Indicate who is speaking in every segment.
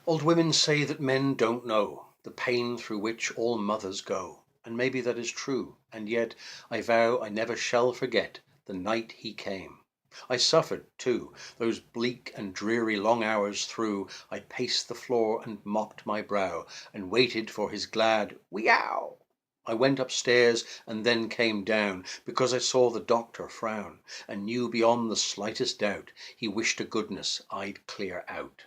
Speaker 1: Old women say that men don't know the pain through which all mothers go, and maybe that is true, and yet I vow I never shall forget the night he came. I suffered, too, those bleak and dreary long hours through. I paced the floor and mopped my brow, and waited for his glad "Weow!" I went upstairs and then came down, because I saw the doctor frown, and knew beyond the slightest doubt he wished to goodness I'd clear out.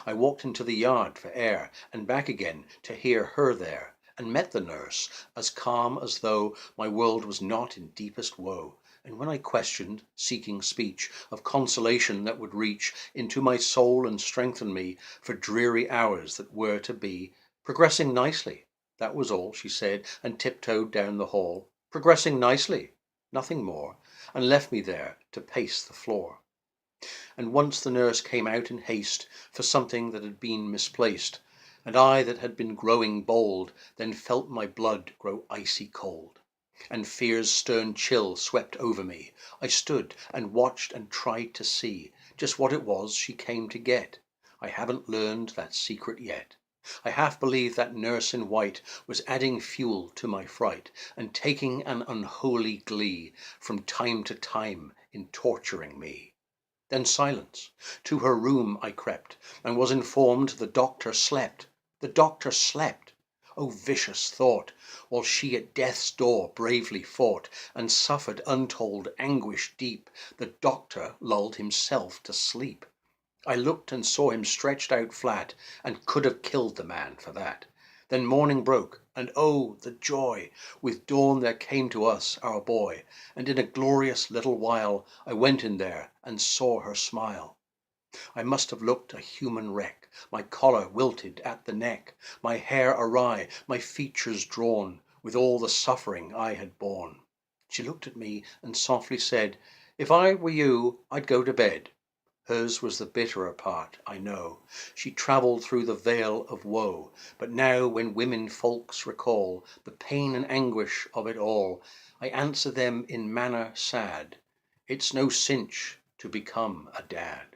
Speaker 1: I walked into the yard for air, and back again to hear her there, and met the nurse, as calm as though my world was not in deepest woe. And when I questioned, seeking speech, of consolation that would reach into my soul and strengthen me for dreary hours that were to be, "Progressing nicely," that was all she said, and tiptoed down the hall. "Progressing nicely," nothing more, and left me there to pace the floor. And once the nurse came out in haste for something that had been misplaced, and I that had been growing bold then felt my blood grow icy cold, and fear's stern chill swept over me. I stood and watched and tried to see just what it was she came to get. I haven't learned that secret yet. I half believe that nurse in white was adding fuel to my fright, and taking an unholy glee from time to time in torturing me. Then silence. To her room I crept, and was informed the doctor slept. The doctor slept! O vicious thought! While she at death's door bravely fought, and suffered untold anguish deep, the doctor lulled himself to sleep. I looked and saw him stretched out flat, and could have killed the man for that. Then morning broke, and oh, the joy! With dawn there came to us our boy, and in a glorious little while I went in there and saw her smile. I must have looked a human wreck, my collar wilted at the neck, my hair awry, my features drawn, with all the suffering I had borne. She looked at me and softly said, "If I were you, I'd go to bed." Hers was the bitterer part, I know. She travelled through the vale of woe. But now when women folks recall the pain and anguish of it all, I answer them in manner sad, "It's no cinch to become a dad."